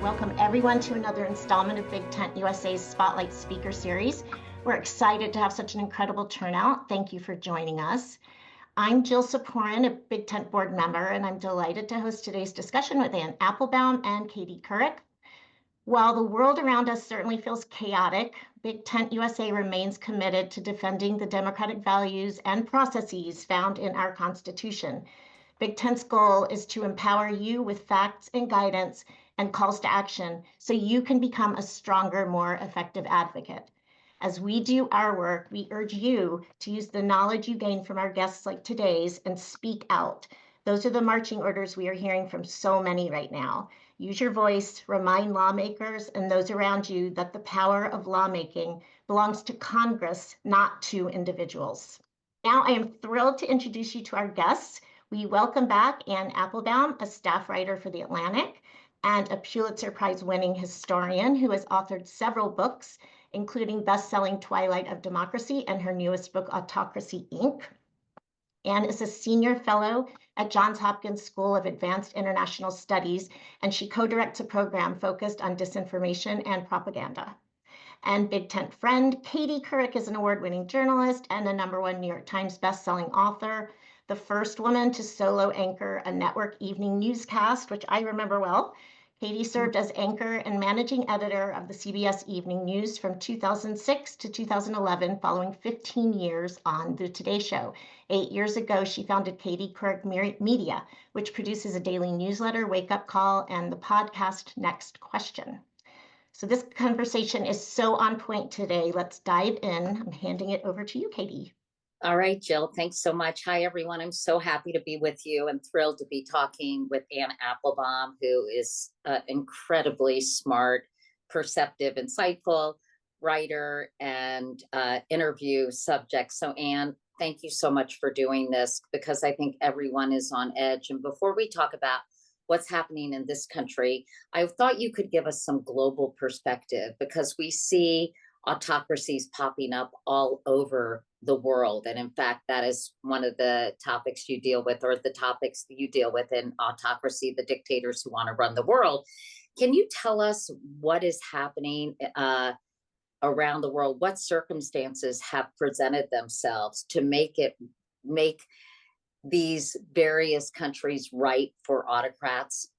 welcome everyone to another installment of Big Tent USA's Spotlight Speaker Series. We're excited to have such an incredible turnout. Thank you for joining us. I'm Jill Saporin, a Big Tent board member, and I'm delighted to host today's discussion with Ann Applebaum and Katie Couric. While the world around us certainly feels chaotic, Big Tent USA remains committed to defending the democratic values and processes found in our Constitution. Big Tent's goal is to empower you with facts and guidance and calls to action so you can become a stronger, more effective advocate. As we do our work, we urge you to use the knowledge you gain from our guests like today's and speak out. Those are the marching orders we are hearing from so many right now. Use your voice, remind lawmakers and those around you that the power of lawmaking belongs to Congress, not to individuals. Now I am thrilled to introduce you to our guests. We welcome back Ann Applebaum, a staff writer for The Atlantic and a Pulitzer Prize-winning historian who has authored several books, including best-selling Twilight of Democracy and her newest book, Autocracy, Inc. Ann is a senior fellow at Johns Hopkins School of Advanced International Studies, and she co-directs a program focused on disinformation and propaganda. And Big Tent friend, Katie Couric is an award-winning journalist and a #1 New York Times best-selling author, the first woman to solo anchor a network evening newscast, which I remember well. Katie served as anchor and managing editor of the CBS Evening News from 2006 to 2011, following 15 years on The Today Show. 8 years ago, she founded Katie Couric Media, which produces a daily newsletter, Wake Up Call, and the podcast Next Question. So this conversation is so on point today. Let's dive in. I'm handing it over to you, Katie. All right, Jill, thanks so much. Hi, everyone. I'm so happy to be with you and thrilled to be talking with Ann Applebaum, who is an incredibly smart, perceptive, insightful writer and interview subject. So, Ann, thank you so much for doing this because I think everyone is on edge. And before we talk about what's happening in this country, I thought you could give us some global perspective because we see autocracies popping up all over the world. And in fact, that is one of the topics you deal with, or the topics that you deal with in Autocracy, the dictators who want to run the world. Can you tell us what is happening around the world? What circumstances have presented themselves to make these various countries right for autocrats?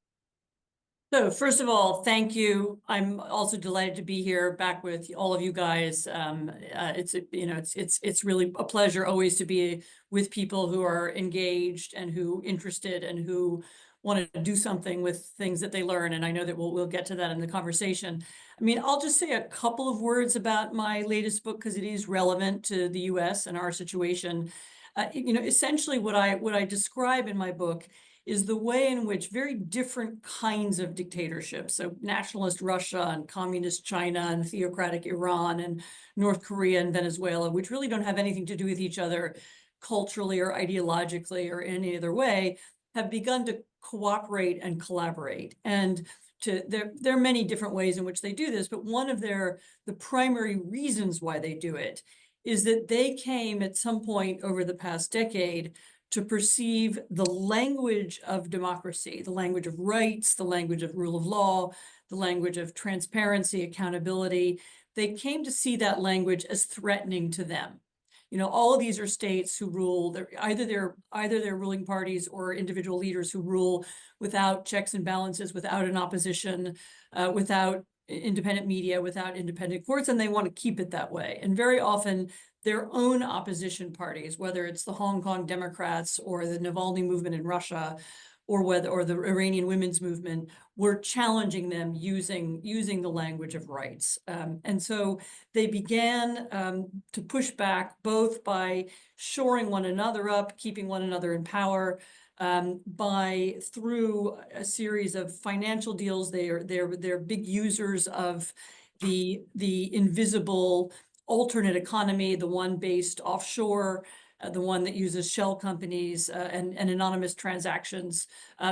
So first of all, thank you. I'm also delighted to be here back with all of you guys. It's really a pleasure always to be with people who are engaged and who interested and who want to do something with things that they learn. And I know that we'll get to that in the conversation. I mean, I'll just say a couple of words about my latest book because it is relevant to the U.S. and our situation. Essentially what I describe in my book is the way in which very different kinds of dictatorships, so nationalist Russia and communist China and theocratic Iran and North Korea and Venezuela, which really don't have anything to do with each other culturally or ideologically or in any other way, have begun to cooperate and collaborate. And there are many different ways in which they do this, but one of the primary reasons why they do it is that they came at some point over the past decade to perceive the language of democracy, the language of rights, the language of rule of law, the language of transparency, accountability. They came to see that language as threatening to them. All of these are states who rule, either they're ruling parties or individual leaders who rule without checks and balances, without an opposition, without independent media, without independent courts, and they want to keep it that way. And very often, their own opposition parties, whether it's the Hong Kong Democrats or the Navalny movement in Russia, or the Iranian women's movement, were challenging them using the language of rights. And so they began to push back both by shoring one another up, keeping one another in power, through a series of financial deals. They're big users of the invisible alternate economy, the one based offshore, the one that uses shell companies and anonymous transactions.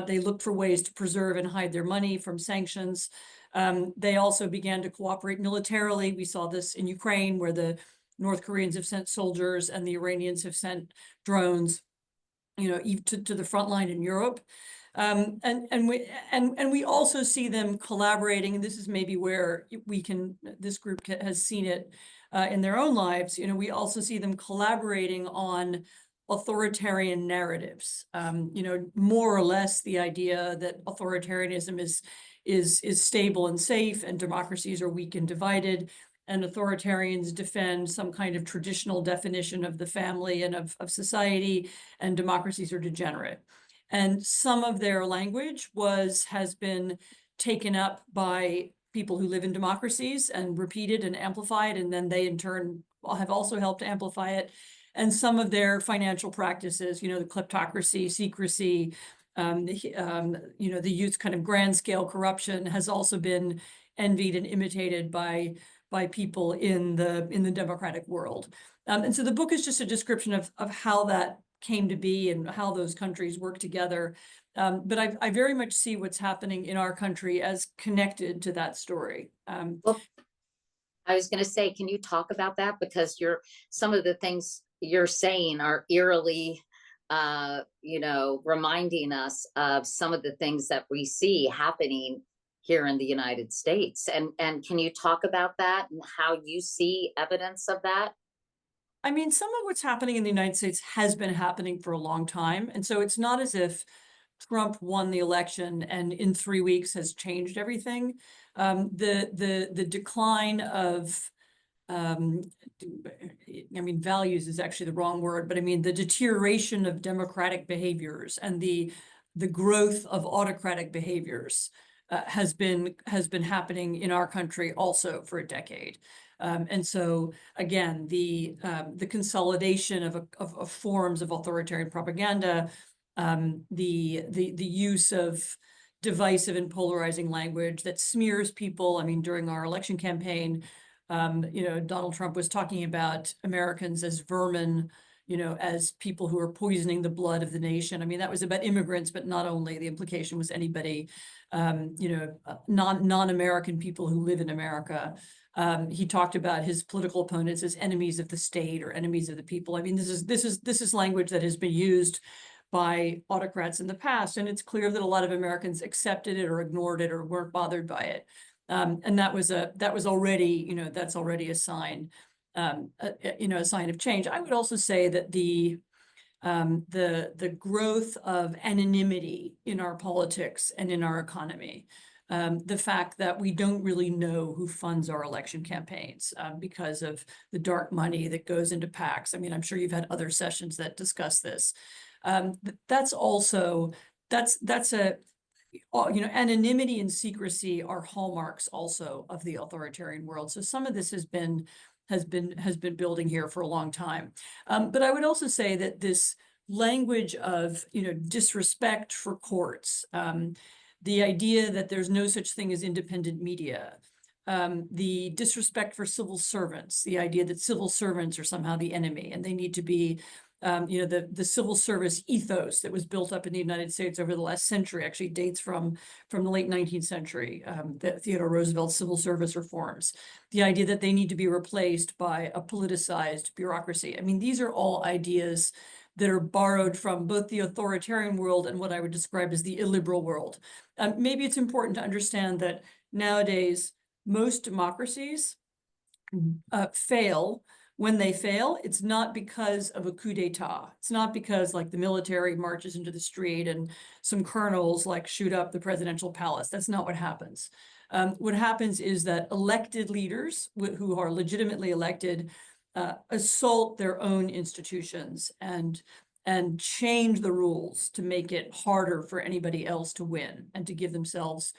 They look for ways to preserve and hide their money from sanctions. They also began to cooperate militarily. We saw this in Ukraine, where the North Koreans have sent soldiers and the Iranians have sent drones, to the front line in Europe. And we also see them collaborating, and this is maybe where this group has seen it in their own lives. You know, we also see them collaborating on authoritarian narratives. You know, more or less the idea that authoritarianism is stable and safe, and democracies are weak and divided, and authoritarians defend some kind of traditional definition of the family and of society, and democracies are degenerate. And some of their language has been taken up by people who live in democracies and repeated and amplified, and then they in turn have also helped to amplify it. And some of their financial practices, you know, the kleptocracy, secrecy, you know, the youth kind of grand scale corruption has also been envied and imitated by people in the democratic world. And so the book is just a description of how that came to be and how those countries work together. But I very much see what's happening in our country as connected to that story. Well, I was going to say, can you talk about that? Because some of the things you're saying are eerily, you know, reminding us of some of the things that we see happening here in the United States. And can you talk about that and how you see evidence of that? I mean, some of what's happening in the United States has been happening for a long time. And so it's not as if Trump won the election and in 3 weeks has changed everything. The decline of, I mean, values is actually the wrong word, but I mean, the deterioration of democratic behaviors and the growth of autocratic behaviors has been happening in our country also for a decade. And so again, the consolidation of forms of authoritarian propaganda, the use of divisive and polarizing language that smears people. I mean, during our election campaign, you know, Donald Trump was talking about Americans as vermin, you know, as people who are poisoning the blood of the nation. I mean, that was about immigrants, but not only. The implication was anybody, you know, non-American people who live in America. He talked about his political opponents as enemies of the state or enemies of the people. I mean, this is language that has been used by autocrats in the past, and it's clear that a lot of Americans accepted it or ignored it or weren't bothered by it. And that was already, you know, that's already a sign, you know, a sign of change. I would also say that the growth of anonymity in our politics and in our economy, the fact that we don't really know who funds our election campaigns because of the dark money that goes into PACs. I mean, I'm sure you've had other sessions that discuss this. That's also, that's a, you know, anonymity and secrecy are hallmarks also of the authoritarian world. So some of this has been building here for a long time. But I would also say that this language of, you know, disrespect for courts, the idea that there's no such thing as independent media, the disrespect for civil servants, the idea that civil servants are somehow the enemy and they need to be, you know, the civil service ethos that was built up in the United States over the last century actually dates from the late 19th century, the Theodore Roosevelt's civil service reforms, the idea that they need to be replaced by a politicized bureaucracy. I mean, these are all ideas that are borrowed from both the authoritarian world and what I would describe as the illiberal world. Maybe it's important to understand that nowadays, most democracies fail. When they fail, it's not because of a coup d'etat. It's not because like the military marches into the street and some colonels like shoot up the presidential palace. That's not what happens. What happens is that elected leaders who are legitimately elected assault their own institutions and change the rules to make it harder for anybody else to win and to give themselves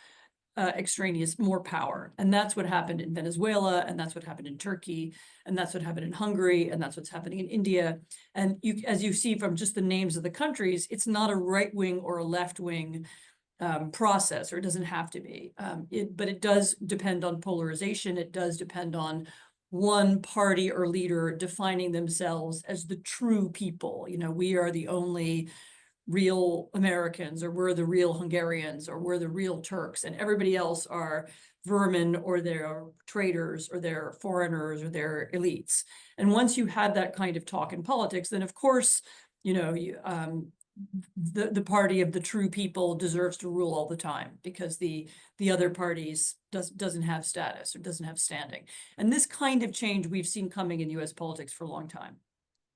extraneous more power. And that's what happened in Venezuela, and that's what happened in Turkey, and that's what happened in Hungary, and that's what's happening in India. And as you see from just the names of the countries, it's not a right-wing or a left-wing process, or it doesn't have to be. But it does depend on polarization. It does depend on one party or leader defining themselves as the true people. You know, we are the only real Americans, or we're the real Hungarians, or we're the real Turks, and everybody else are vermin, or they're traitors, or they're foreigners, or they're elites. And once you have that kind of talk in politics, then of course, you know, the party of the true people deserves to rule all the time because the other parties doesn't have status or doesn't have standing. And this kind of change we've seen coming in US politics for a long time.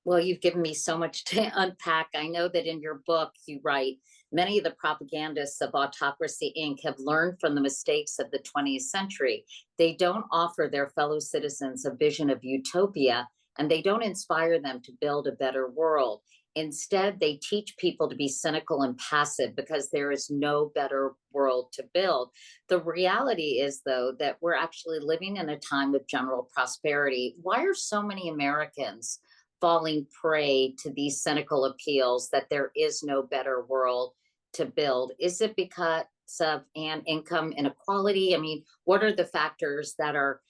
Well, you've given me so much to unpack. I know that in your book, you write, many of the propagandists of Autocracy Inc. have learned from the mistakes of the 20th century. They don't offer their fellow citizens a vision of utopia, and they don't inspire them to build a better world. Instead, they teach people to be cynical and passive because there is no better world to build. The reality is, though, that we're actually living in a time of general prosperity. Why are so many Americans falling prey to these cynical appeals that there is no better world to build? Is it because of an income inequality? I mean, what are the factors that are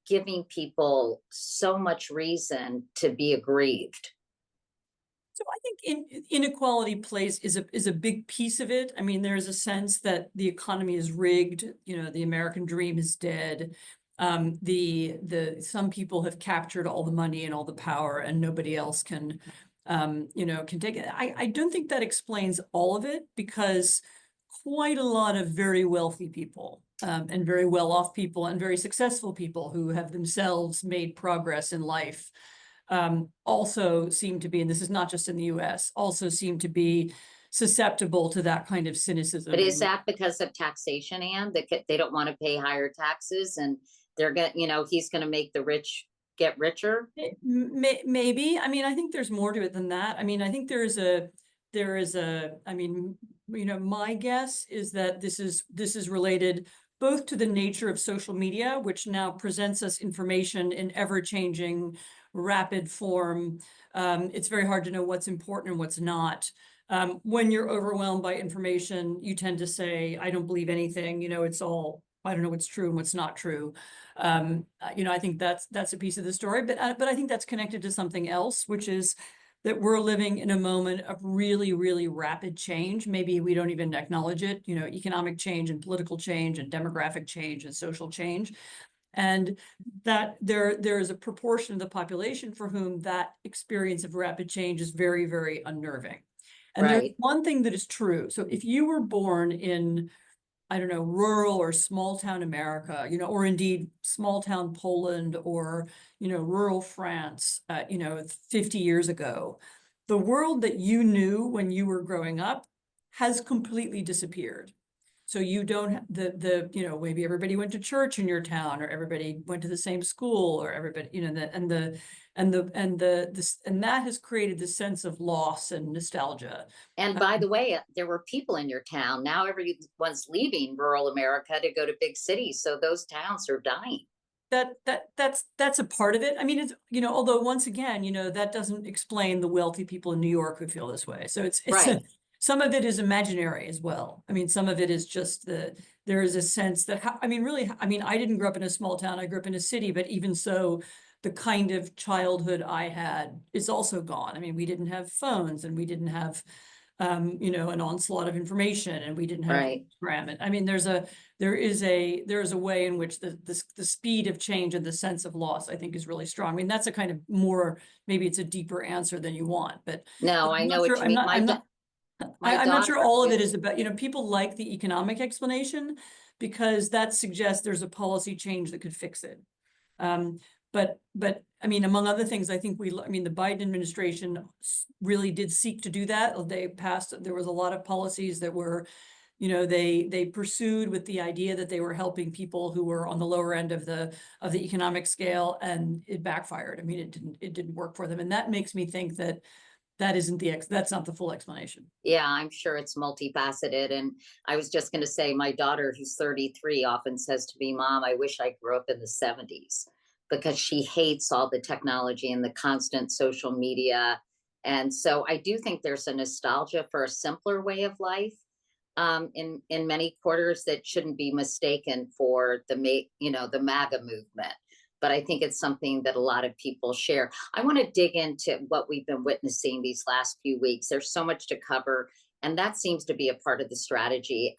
giving people so much reason to be aggrieved? So I think inequality is a big piece of it. I mean, there's a sense that the economy is rigged. You know, the American dream is dead. Some people have captured all the money and all the power, and nobody else can, can take it. I don't think that explains all of it, because quite a lot of very wealthy people and very well-off people and very successful people who have themselves made progress in life also seem to be, and this is not just in the US, also seem to be susceptible to that kind of cynicism. But is that because of taxation, Anne? They don't want to pay higher taxes, and they're going, he's going to make the rich get richer? Maybe. I mean, I think there's more to it than that. I mean, I think my guess is that this is related both to the nature of social media, which now presents us information in ever-changing, rapid form. It's very hard to know what's important and what's not. When you're overwhelmed by information, you tend to say, I don't believe anything, it's all, I don't know what's true and what's not true. I think that's a piece of the story, but I think that's connected to something else, which is that we're living in a moment of really, really rapid change. Maybe we don't even acknowledge it, economic change and political change and demographic change and social change. And that there is a proportion of the population for whom that experience of rapid change is very, very unnerving. And Right. there's one thing that is true. So if you were born in, I don't know, rural or small town America, or indeed small town Poland or, rural France, 50 years ago, the world that you knew when you were growing up has completely disappeared. So you don't maybe everybody went to church in your town, or everybody went to the same school, or everybody, and that has created this sense of loss and nostalgia. And by the way, there were people in your town. Now everyone's leaving rural America to go to big cities. So those towns are dying. That's a part of it. I mean, it's, although once again, that doesn't explain the wealthy people in New York who feel this way. So it's right. Some of it is imaginary as well. I mean, some of it is just there is a sense that, I didn't grow up in a small town. I grew up in a city, but even so, the kind of childhood I had is also gone. I mean, we didn't have phones, and we didn't have, an onslaught of information, and we didn't have Instagram. I mean, there is a way in which the speed of change and the sense of loss, I think, is really strong. I mean, that's a kind of more, maybe it's a deeper answer than you want, but no, I know what you mean. I'm not sure all of it is about, people like the economic explanation because that suggests there's a policy change that could fix it. But I mean, among other things, I think the Biden administration really did seek to do that. There was a lot of policies that were, they pursued with the idea that they were helping people who were on the lower end of the economic scale, and it backfired. I mean, it didn't work for them. And that makes me think that that's not the full explanation. Yeah, I'm sure it's multifaceted. And I was just going to say, my daughter, who's 33, often says to me, Mom, I wish I grew up in the 70s, because she hates all the technology and the constant social media. And so I do think there's a nostalgia for a simpler way of life in many quarters that shouldn't be mistaken for the MAGA movement. But I think it's something that a lot of people share. I want to dig into what we've been witnessing these last few weeks. There's so much to cover, and that seems to be a part of the strategy.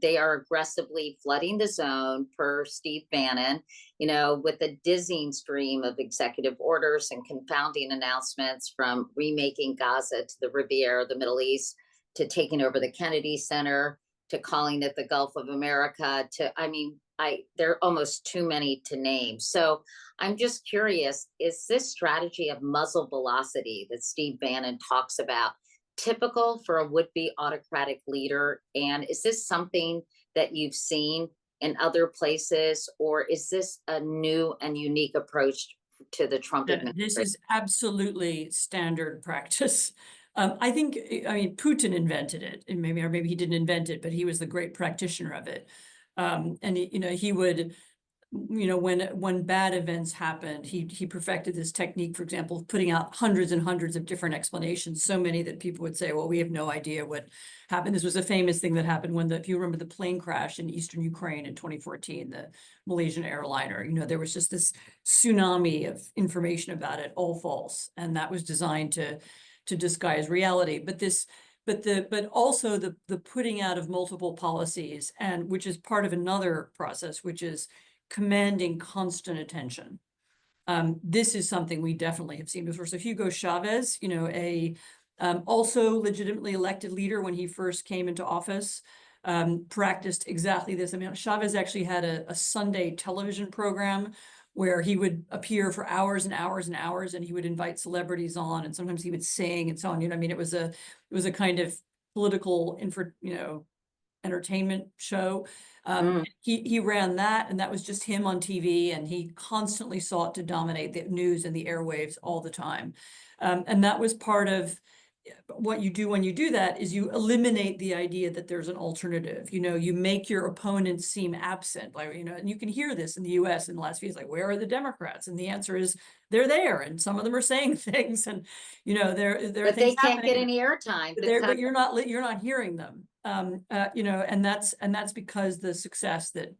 They are aggressively flooding the zone, per Steve Bannon, with a dizzying stream of executive orders and confounding announcements, from remaking Gaza to the Riviera, the Middle East, to taking over the Kennedy Center, to calling it the Gulf of America, there are almost too many to name. So I'm just curious, is this strategy of muzzle velocity that Steve Bannon talks about typical for a would-be autocratic leader? And is this something that you've seen in other places, or is this a new and unique approach to the Trump administration? This is absolutely standard practice. I mean, Putin invented it, and maybe he didn't invent it, but he was the great practitioner of it. And he would, when bad events happened, he perfected this technique, for example, of putting out hundreds and hundreds of different explanations, so many that people would say, well, we have no idea what happened. This was a famous thing that happened when if you remember the plane crash in eastern Ukraine in 2014, the Malaysian airliner, there was just this tsunami of information about it, all false. And that was designed to disguise reality. But also the putting out of multiple policies, and which is part of another process, which is commanding constant attention. This is something we definitely have seen before. So Hugo Chavez, also legitimately elected leader when he first came into office, practiced exactly this. I mean, Chavez actually had a Sunday television program where he would appear for hours and hours and hours, and he would invite celebrities on, and sometimes he would sing and so on. I mean, it was a kind of political entertainment show. He ran that, and that was just him on TV, and he constantly sought to dominate the news and the airwaves all the time. And that was part of what you do when you do that, is you eliminate the idea that there's an alternative. You make your opponents seem absent, and you can hear this in the US in the last few years, like, where are the Democrats? And the answer is they're there, and some of them are saying things, and they're but they can't get any airtime. But you're not hearing them. And that's because the success that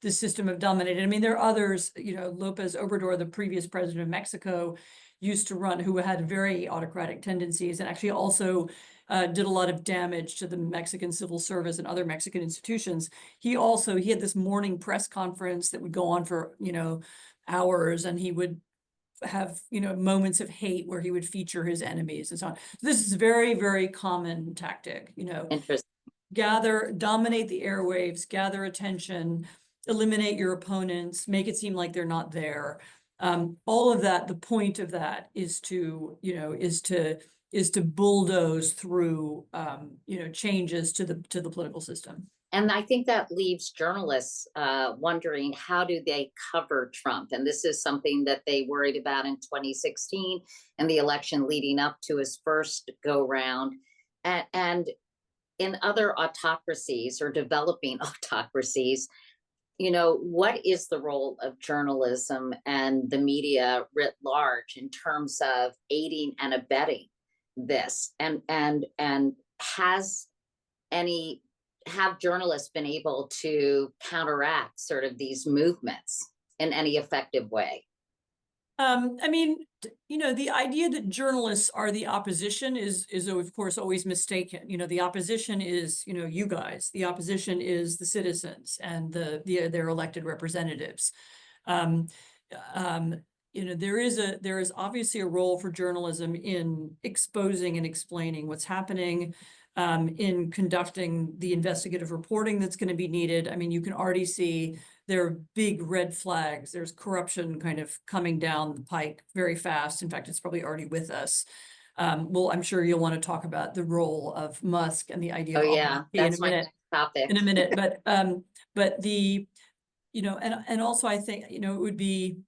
the system have dominated. I mean, there are others. Lopez Obrador, the previous president of Mexico, used to run, who had very autocratic tendencies, and actually also did a lot of damage to the Mexican civil service and other Mexican institutions. He had this morning press conference that would go on for hours, and he would have moments of hate where he would feature his enemies and so on. So this is a very, very common tactic. Interesting. Dominate the airwaves, gather attention, eliminate your opponents, make it seem like they're not there. All of that, the point of that is to bulldoze through changes to the political system. And I think that leaves journalists wondering, how do they cover Trump? And this is something that they worried about in 2016 and the election leading up to his first go round. And in other autocracies or developing autocracies, what is the role of journalism and the media writ large in terms of aiding and abetting this? And have journalists been able to counteract sort of these movements in any effective way? I mean, the idea that journalists are the opposition is of course always mistaken. The opposition is, you guys. The opposition is the citizens and their elected representatives. There is obviously a role for journalism in exposing and explaining what's happening, in conducting the investigative reporting that's going to be needed. I mean, you can already see there are big red flags. There's corruption kind of coming down the pike very fast. In fact, it's probably already with us. Well, I'm sure you'll want to talk about the role of Musk and the idea of that's my next topic. In a minute. But and also I think, it would be,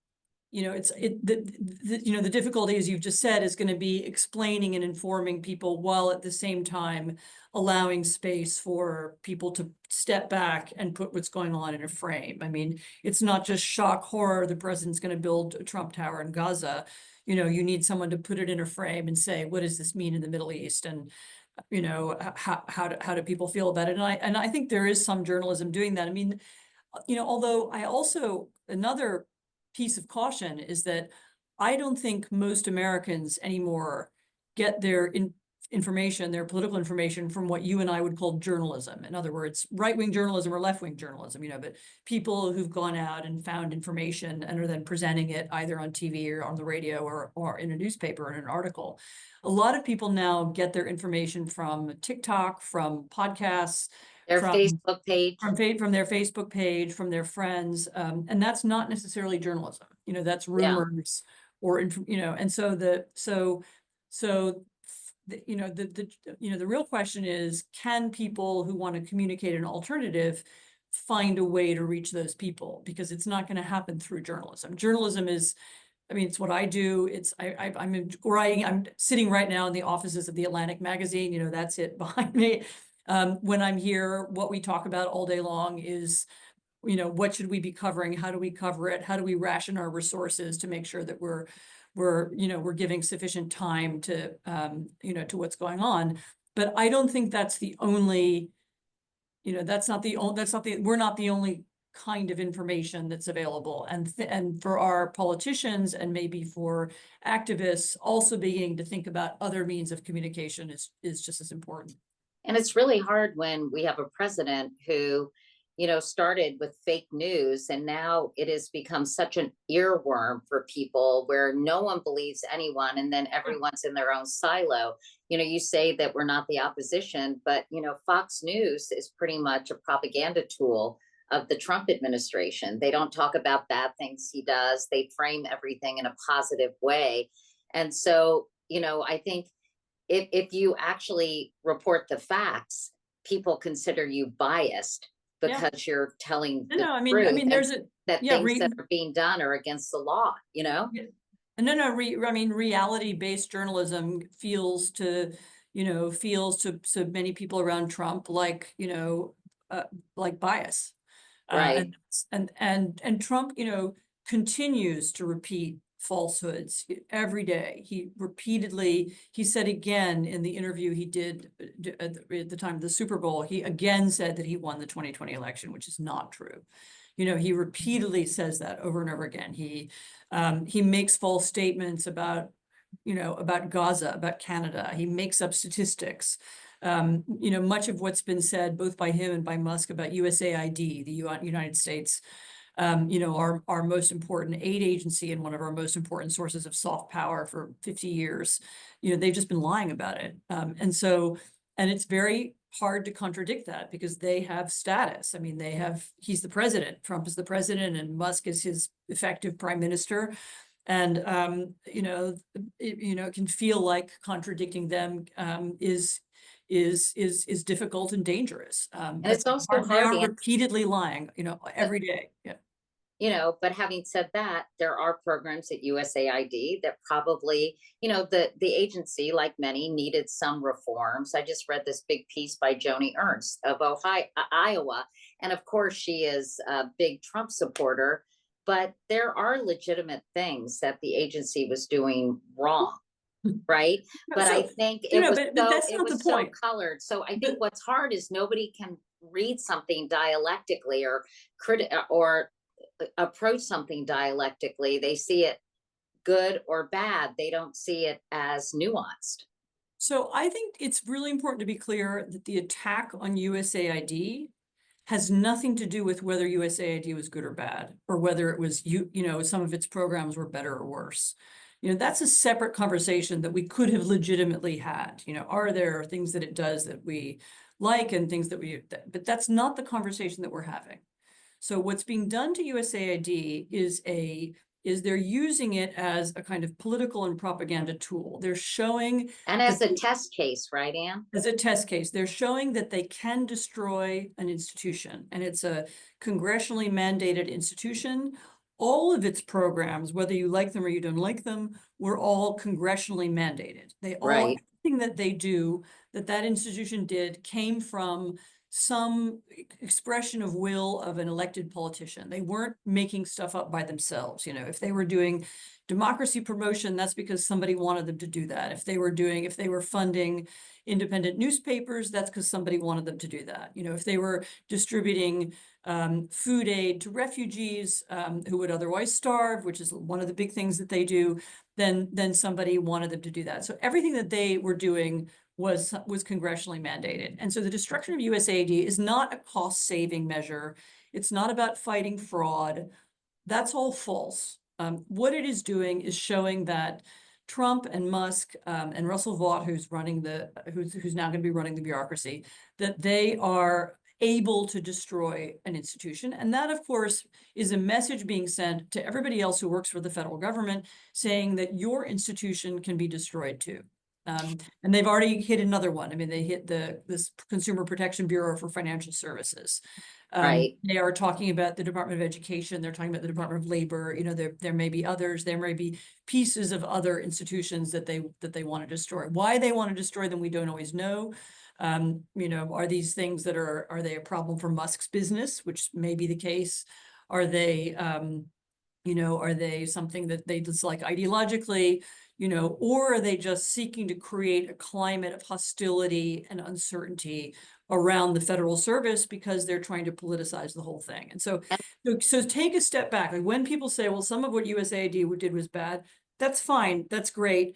the difficulty, as you've just said, is going to be explaining and informing people while at the same time allowing space for people to step back and put what's going on in a frame. I mean, it's not just shock horror, the president's going to build a Trump Tower in Gaza. You need someone to put it in a frame and say, what does this mean in the Middle East? And how do people feel about it? And I think there is some journalism doing that. I mean, although another piece of caution is that I don't think most Americans anymore get their information, their political information, from what you and I would call journalism. In other words, right-wing journalism or left-wing journalism, but people who've gone out and found information and are then presenting it either on TV or on the radio or in a newspaper or in an article. A lot of people now get their information from TikTok, from podcasts, Their from Facebook page. from their Facebook page, from their friends, and that's not necessarily journalism. That's rumors or and so the real question is, can people who want to communicate an alternative find a way to reach those people? Because it's not going to happen through journalism. Journalism is, it's what I do. I'm sitting right now in the offices of the Atlantic magazine. That's it behind me. When I'm here, what we talk about all day long is, what should we be covering? How do we cover it? How do we ration our resources to make sure that we're giving sufficient time to, to what's going on? But I don't think that's the only, we're not the only kind of information that's available. And for our politicians and maybe for activists, also beginning to think about other means of communication is just as important. And it's really hard when we have a president who, started with fake news, and now it has become such an earworm for people where no one believes anyone, and then everyone's in their own silo. You say that we're not the opposition, but, Fox News is pretty much a propaganda tool of the Trump administration. They don't talk about bad things he does. They frame everything in a positive way. And so, I think if you actually report the facts, people consider you biased because you're telling the truth. There's things that are being done are against the law, reality-based journalism feels to many people around Trump like bias. Right. And Trump, continues to repeat falsehoods every day. He said again in the interview he did at the time of the Super Bowl, he again said that he won the 2020 election, which is not true. He repeatedly says that over and over again. He makes false statements about Gaza, about Canada. He makes up statistics. Much of what's been said both by him and by Musk about USAID, the United States, our most important aid agency and one of our most important sources of soft power for 50 years, they've just been lying about it. And it's very hard to contradict that because they have status. He's the president, Trump is the president, and Musk is his effective prime minister. And, it can feel like contradicting them is difficult and dangerous. And it's also hard. They are repeatedly lying, every day. Yeah. But having said that, there are programs at USAID that probably, the agency, like many, needed some reforms. I just read this big piece by Joni Ernst of Iowa. And of course, she is a big Trump supporter, but there are legitimate things that the agency was doing wrong. Right. But I think it was so colored. So I think what's hard is nobody can read something dialectically or approach something dialectically. They see it good or bad. They don't see it as nuanced. So I think it's really important to be clear that the attack on USAID has nothing to do with whether USAID was good or bad, or whether it was, some of its programs were better or worse. That's a separate conversation that we could have legitimately had. Are there things that it does that we like and things that but that's not the conversation that we're having. So what's being done to USAID is they're using it as a kind of political and propaganda tool. They're showing, and as a test case, right, Anne? As a test case, they're showing that they can destroy an institution, and it's a congressionally mandated institution. All of its programs, whether you like them or you don't like them, were all congressionally mandated. Everything that they do, that institution did, came from some expression of will of an elected politician. They weren't making stuff up by themselves. If they were doing democracy promotion, that's because somebody wanted them to do that. If they were funding independent newspapers, that's because somebody wanted them to do that. If they were distributing food aid to refugees who would otherwise starve, which is one of the big things that they do, then somebody wanted them to do that. So everything that they were doing was congressionally mandated. And so the destruction of USAID is not a cost-saving measure. It's not about fighting fraud. That's all false. What it is doing is showing that Trump and Musk and Russell Vought, who's now going to be running the bureaucracy, that they are able to destroy an institution. And that, of course, is a message being sent to everybody else who works for the federal government saying that your institution can be destroyed too. And they've already hit another one. I mean, they hit this Consumer Protection Bureau for Financial Services. Right. They are talking about the Department of Education. They're talking about the Department of Labor. You know, there may be others. There may be pieces of other institutions that they want to destroy. Why they want to destroy them, we don't always know. You know, are these things that are they a problem for Musk's business, which may be the case? Are they, you know, are they something that they dislike ideologically? You know, or are they just seeking to create a climate of hostility and uncertainty around the federal service because they're trying to politicize the whole thing? And so take a step back. Like when people say, well, some of what USAID did was bad, that's fine. That's great.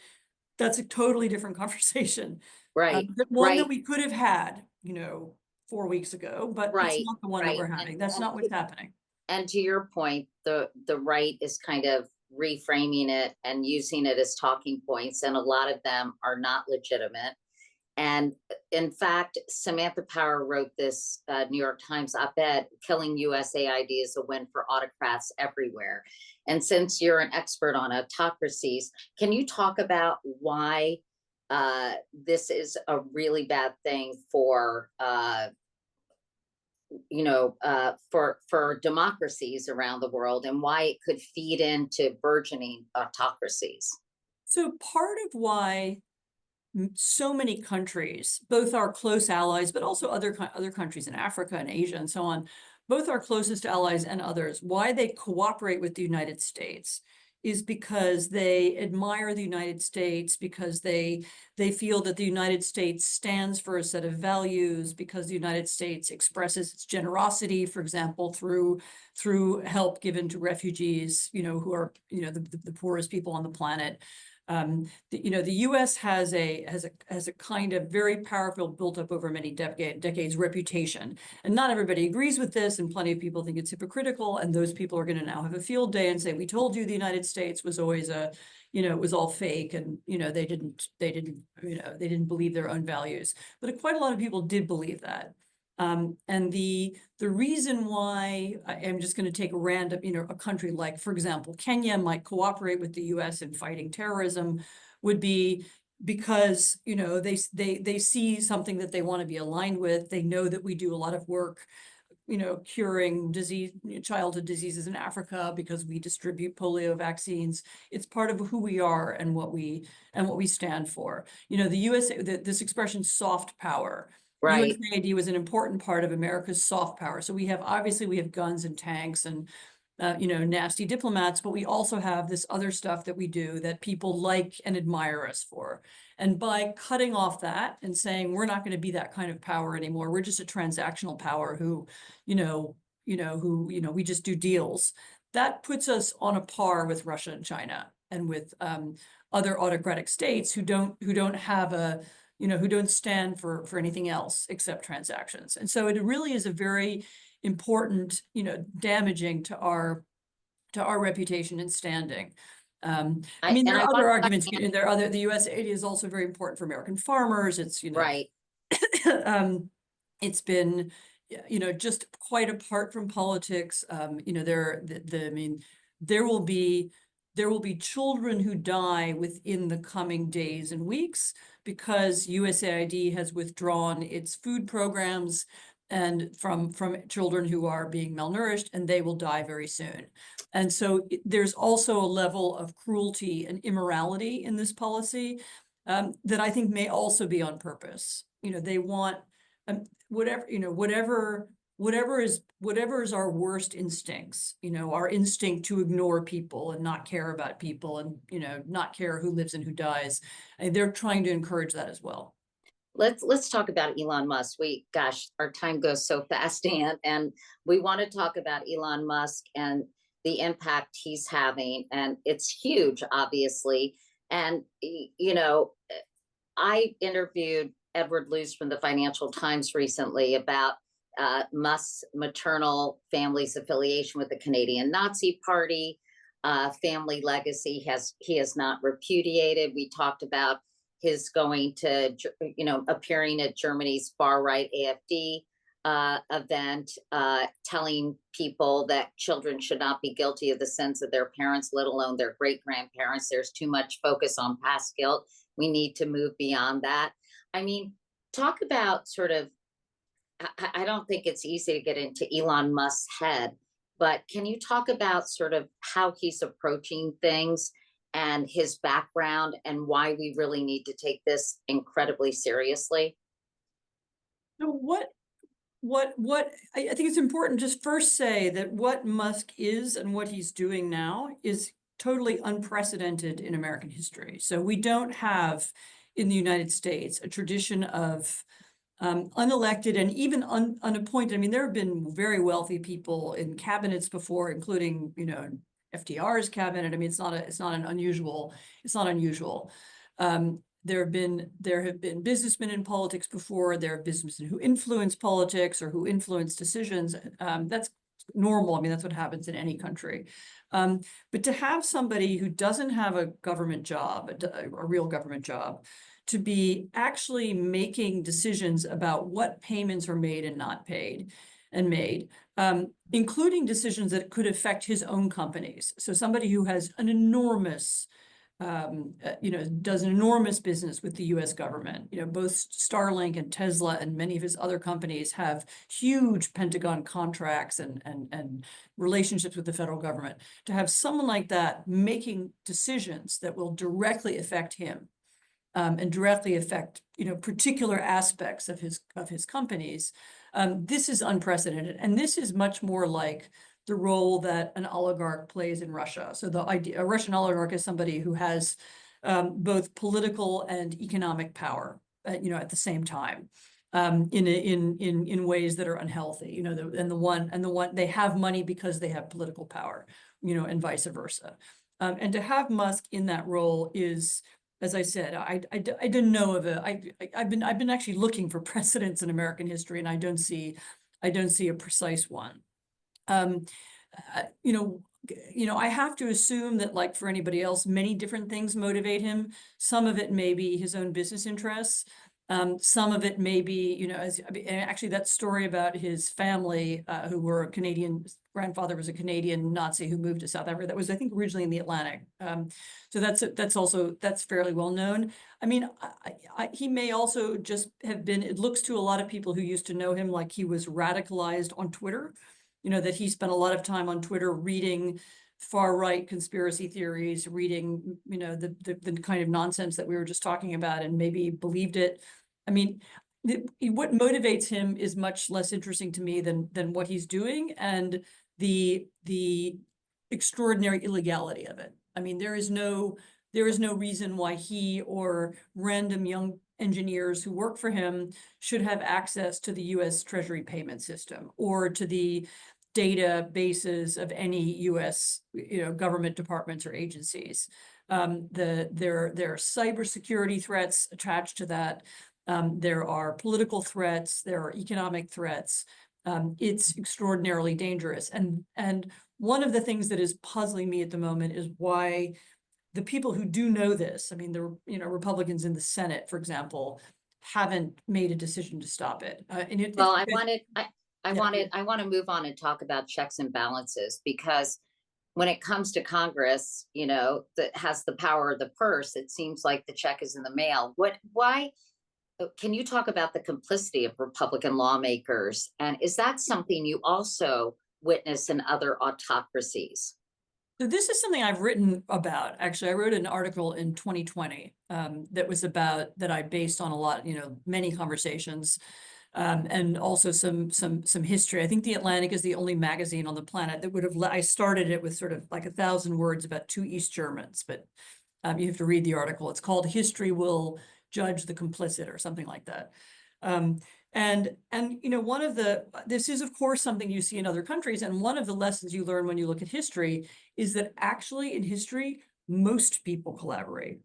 That's a totally different conversation. Right. One that we could have had, you know, 4 weeks ago, but it's not the one that we're having. That's not what's happening. And to your point, the right is kind of reframing it and using it as talking points, and a lot of them are not legitimate. And in fact, Samantha Power wrote this New York Times op-ed, "Killing USAID is a win for autocrats everywhere." And since you're an expert on autocracies, can you talk about why this is a really bad thing for for democracies around the world, and why it could feed into burgeoning autocracies? So part of why so many countries, both our close allies, but also other countries in Africa and Asia and so on, both our closest allies and others, why they cooperate with the United States is because they admire the United States, because they feel that the United States stands for a set of values, because the United States expresses its generosity, for example, through help given to refugees, you know, who are, you know, the poorest people on the planet. You know, the U.S. has a kind of very powerful, built up over many decades reputation, and not everybody agrees with this, and plenty of people think it's hypocritical. And those people are going to now have a field day and say, "We told you the United States was always you know, it was all fake, and you know they didn't believe their own values." But quite a lot of people did believe that. And the reason why I'm just going to take a random, you know, a country like, for example, Kenya might cooperate with the U.S. in fighting terrorism would be because, you know, they see something that they want to be aligned with. They know that we do a lot of work, you know, curing childhood diseases in Africa because we distribute polio vaccines. It's part of who we are and what we stand for. You know, the USA, this expression soft power. Right. USAID was an important part of America's soft power. So we have guns and tanks and you know, nasty diplomats, but we also have this other stuff that we do that people like and admire us for. And by cutting off that and saying we're not going to be that kind of power anymore, we're just a transactional power who we just do deals. That puts us on a par with Russia and China and with other autocratic states who don't have a, you know, who don't stand for anything else except transactions. And so it really is a very important, you know, damaging to our reputation and standing. I mean, there are other arguments. You know, the USAID is also very important for American farmers. It's, you know, Right. It's been, you know, just quite apart from politics. You know, I mean, there will be children who die within the coming days and weeks because USAID has withdrawn its food programs and from children who are being malnourished, and they will die very soon. And so there's also a level of cruelty and immorality in this policy that I think may also be on purpose. You know, they want whatever is our worst instincts, you know, our instinct to ignore people and not care about people and, you know, not care who lives and who dies. And they're trying to encourage that as well. Let's talk about Elon Musk. Gosh, our time goes so fast, and we want to talk about Elon Musk and the impact he's having, and it's huge, obviously. And you know, I interviewed Edward Luce from the Financial Times recently about Musk's maternal family's affiliation with the Canadian Nazi Party, family legacy he has not repudiated. We talked about his going to, appearing at Germany's far right AfD event, telling people that children should not be guilty of the sins of their parents, let alone their great grandparents. There's too much focus on past guilt. We need to move beyond that. I mean, talk about sort of, I don't think it's easy to get into Elon Musk's head, but can you talk about sort of how he's approaching things and his background and why we really need to take this incredibly seriously? So I think it's important to just first say that what Musk is and what he's doing now is totally unprecedented in American history. So we don't have in the United States a tradition of unelected and even unappointed. I mean, there have been very wealthy people in cabinets before, including, FDR's cabinet. I mean, it's not unusual. There have been businessmen in politics before. There are businessmen who influence politics or who influence decisions. That's normal. I mean, that's what happens in any country. But to have somebody who doesn't have a government job, a real government job, to be actually making decisions about what payments are made and not paid and made, including decisions that could affect his own companies. So somebody who has an enormous does an enormous business with the US government. Both Starlink and Tesla and many of his other companies have huge Pentagon contracts and relationships with the federal government. To have someone like that making decisions that will directly affect him and directly affect, particular aspects of his companies, this is unprecedented. And this is much more like the role that an oligarch plays in Russia. So a Russian oligarch is somebody who has both political and economic power, at the same time, in ways that are unhealthy. They have money because they have political power, and vice versa. And to have Musk in that role is, as I said, I didn't know of I've been actually looking for precedents in American history, and I don't see a precise one. I have to assume that, like for anybody else, many different things motivate him. Some of it may be his own business interests. Some of it may be, actually that story about his family, who were Canadian, grandfather was a Canadian Nazi who moved to South Africa. That was, I think, originally in the Atlantic. So that's fairly well known. I mean, he may also just have been, it looks to a lot of people who used to know him like he was radicalized on Twitter, that he spent a lot of time on Twitter reading far-right conspiracy theories, reading, the kind of nonsense that we were just talking about, and maybe believed it. I mean, what motivates him is much less interesting to me than what he's doing and the extraordinary illegality of it. I mean, there is no reason why he or random young engineers who work for him should have access to the US Treasury payment system or to the databases of any US government departments or agencies. There are cybersecurity threats attached to that. There are political threats. There are economic threats. It's extraordinarily dangerous. And one of the things that is puzzling me at the moment is why the people who do know this, I mean, the Republicans in the Senate, for example, haven't made a decision to stop it. I want to move on and talk about checks and balances, because when it comes to Congress, that has the power of the purse, it seems like the check is in the mail. Why? Can you talk about the complicity of Republican lawmakers? And is that something you also witness in other autocracies? So this is something I've written about. Actually, I wrote an article in 2020 that I based on a lot, many conversations. And also some history. I think The Atlantic is the only magazine on the planet that would have I started it with sort of like 1,000 words about two East Germans, but you have to read the article. It's called "History Will Judge the Complicit" or something like that. This is of course something you see in other countries, and one of the lessons you learn when you look at history is that actually in history most people collaborate.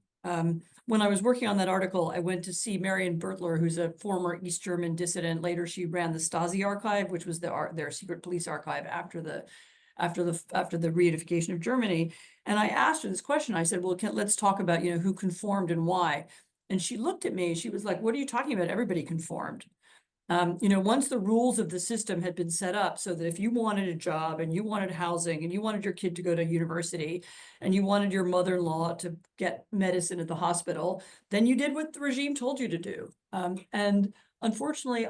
When I was working on that article, I went to see Marion Bertler, who's a former East German dissident. Later, she ran the Stasi archive, which was their secret police archive after the reunification of Germany. And I asked her this question. I said, well, let's talk about, who conformed and why. And she looked at me, she was like, what are you talking about? Everybody conformed. Once the rules of the system had been set up so that if you wanted a job and you wanted housing and you wanted your kid to go to university and you wanted your mother-in-law to get medicine at the hospital, then you did what the regime told you to do. And unfortunately,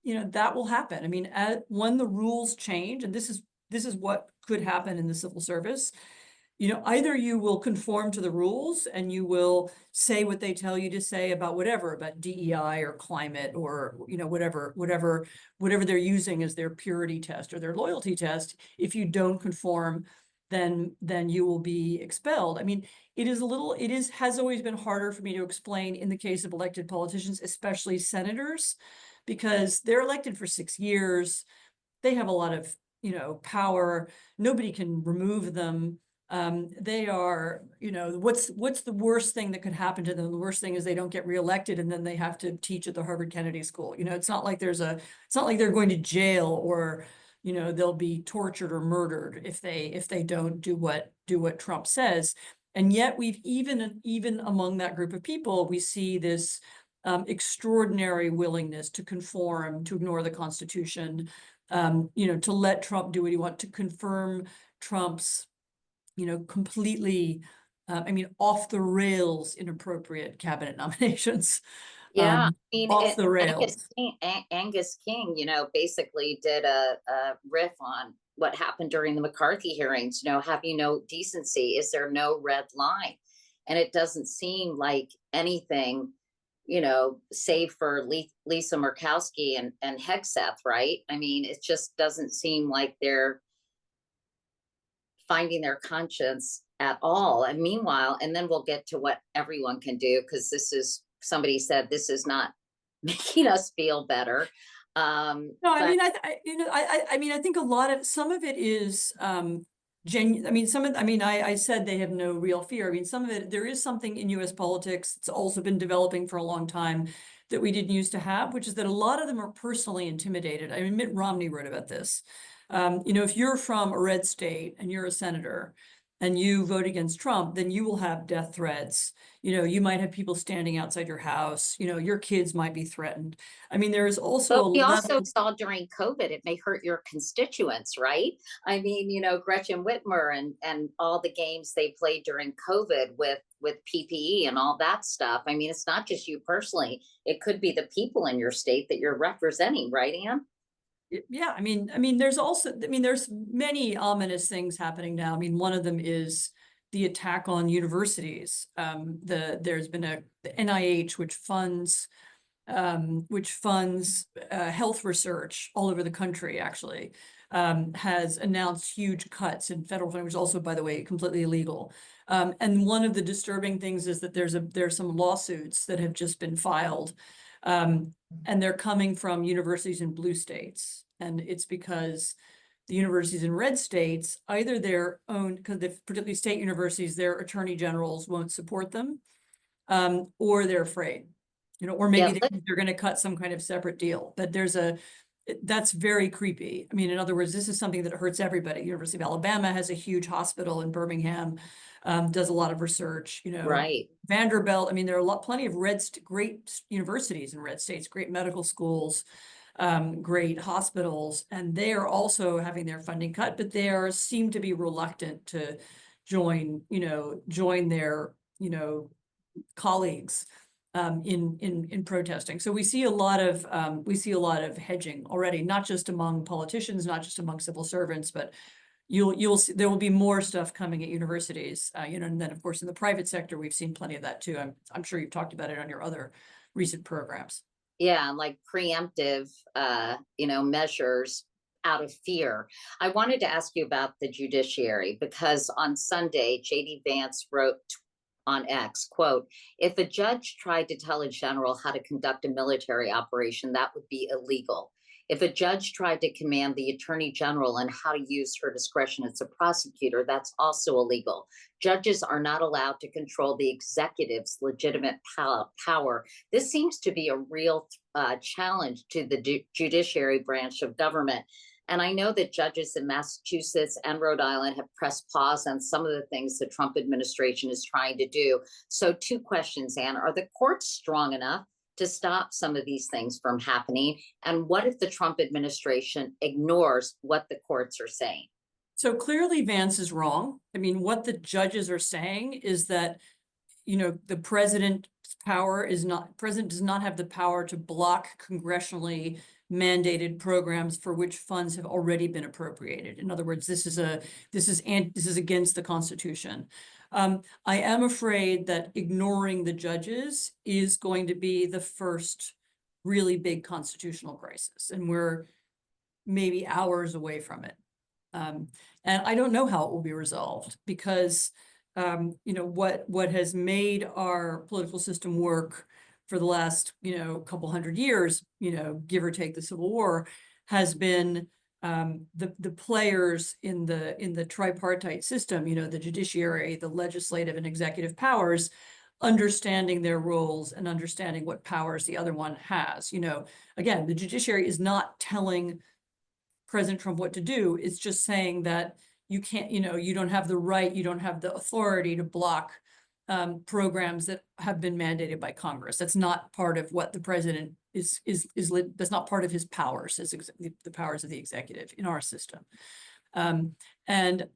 that will happen. I mean, when the rules change, and this is what could happen in the civil service, either you will conform to the rules and you will say what they tell you to say about whatever, about DEI or climate or, whatever they're using as their purity test or their loyalty test. If you don't conform, then you will be expelled. I mean, has always been harder for me to explain in the case of elected politicians, especially senators, because they're elected for 6 years. They have a lot of, power. Nobody can remove them. They are, what's the worst thing that could happen to them? The worst thing is they don't get reelected and then they have to teach at the Harvard Kennedy School. It's not like it's not like they're going to jail or, they'll be tortured or murdered if they don't do what Trump says. And yet we've even among that group of people, we see this extraordinary willingness to conform, to ignore the Constitution, to let Trump do what he wants, to confirm Trump's completely, off the rails, inappropriate cabinet nominations. Yeah, I mean, Off the rails. Angus King, basically did a riff on what happened during the McCarthy hearings. Have you no decency? Is there no red line? And it doesn't seem like anything, save for Lisa Murkowski and Hegseth, right? I mean, it just doesn't seem like they're finding their conscience at all. And meanwhile, and then we'll get to what everyone can do, because somebody said this is not making us feel better. No, I mean, I think some of it is genuine. I said they have no real fear. I mean, some of it, there is something in US politics. It's also been developing for a long time that we didn't used to have, which is that a lot of them are personally intimidated. I mean, Mitt Romney wrote about this. If you're from a red state and you're a senator and you vote against Trump, then you will have death threats. You might have people standing outside your house. Your kids might be threatened. I mean, there is also but we also saw during COVID, it may hurt your constituents, right? I mean, Gretchen Whitmer and all the games they played during COVID with PPE and all that stuff. I mean, it's not just you personally. It could be the people in your state that you're representing, right, Anne? Yeah, I mean, there's many ominous things happening now. I mean, one of them is the attack on universities. There's been the NIH, which funds health research all over the country, actually, has announced huge cuts in federal funding, which is also, by the way, completely illegal. And one of the disturbing things is that there's some lawsuits that have just been filed. And they're coming from universities in blue states. And it's because the universities in red states, either their own, particularly state universities, their attorney generals won't support them, or they're afraid, or maybe they're going to cut some kind of separate deal. But that's very creepy. I mean, in other words, this is something that hurts everybody. University of Alabama has a huge hospital in Birmingham, does a lot of research, Right. Vanderbilt. I mean, there are plenty of great universities in red states, great medical schools, great hospitals, and they are also having their funding cut, but they seem to be reluctant to join their, colleagues in protesting. So we see a lot of hedging already, not just among politicians, not just among civil servants, but you'll see there will be more stuff coming at universities, and then of course in the private sector we've seen plenty of that too. I'm sure you've talked about it on your other recent programs. Yeah, like preemptive, measures out of fear. I wanted to ask you about the judiciary, because on Sunday, JD Vance wrote on X, quote, "If a judge tried to tell a general how to conduct a military operation, that would be illegal. If a judge tried to command the attorney general on how to use her discretion as a prosecutor, that's also illegal. Judges are not allowed to control the executive's legitimate power. This seems to be a real challenge to the judiciary branch of government. And I know that judges in Massachusetts and Rhode Island have pressed pause on some of the things the Trump administration is trying to do. So 2 questions, Anne. Are the courts strong enough to stop some of these things from happening? And what if the Trump administration ignores what the courts are saying? So clearly Vance is wrong. I mean, what the judges are saying is that, the president's power is not, president does not have the power to block congressionally mandated programs for which funds have already been appropriated. In other words, this is against the Constitution. I am afraid that ignoring the judges is going to be the first really big constitutional crisis, and we're maybe hours away from it. And I don't know how it will be resolved, because what has made our political system work for the last couple hundred years, give or take the Civil War, has been the players in the tripartite system, the judiciary, the legislative and executive powers, understanding their roles and understanding what powers the other one has. Again, the judiciary is not telling President Trump what to do. It's just saying that you can't, you don't have the right, you don't have the authority to block programs that have been mandated by Congress. That's not part of what the president is that's not part of his powers, the powers of the executive in our system. And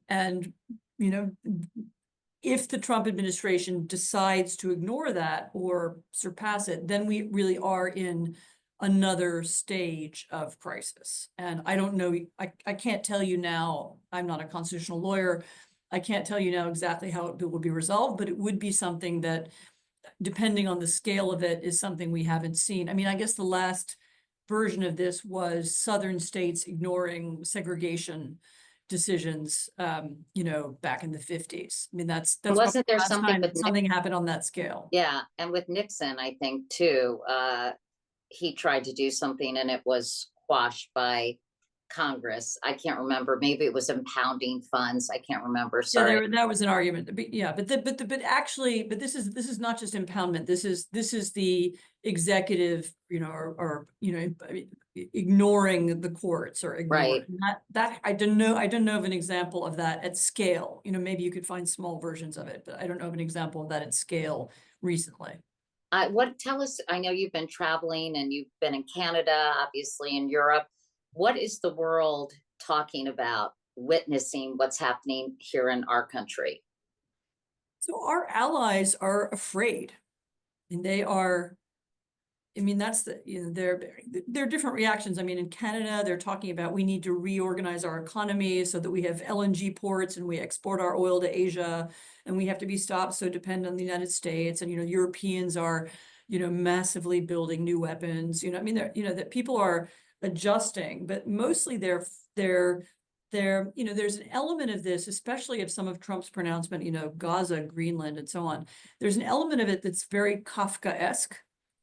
if the Trump administration decides to ignore that or surpass it, then we really are in another stage of crisis. And I don't know, I can't tell you now, I'm not a constitutional lawyer, I can't tell you now exactly how it will be resolved, but it would be something that, depending on the scale of it, is something we haven't seen. I mean, I guess the last version of this was southern states ignoring segregation decisions, back in the 50s. I mean, that's Wasn't there the last something time with something happened on that scale. Yeah, and with Nixon, I think too, he tried to do something and it was quashed by Congress. I can't remember. Maybe it was impounding funds. I can't remember. Sorry. Yeah, that was an argument. But actually, this is not just impoundment. This is the executive, or ignoring the courts or ignoring that. I don't know of an example of that at scale. Maybe you could find small versions of it, but I don't know of an example of that at scale recently. Tell us, I know you've been traveling and you've been in Canada, obviously in Europe. What is the world talking about, witnessing what's happening here in our country? So our allies are afraid, and they are, that's there are different reactions. I mean, in Canada, they're talking about, we need to reorganize our economy so that we have LNG ports and we export our oil to Asia, and we have to be stopped so dependent on the United States. And, Europeans are, massively building new weapons. That people are adjusting, but mostly there's an element of this, especially of some of Trump's pronouncement, Gaza, Greenland, and so on. There's an element of it that's very Kafka-esque.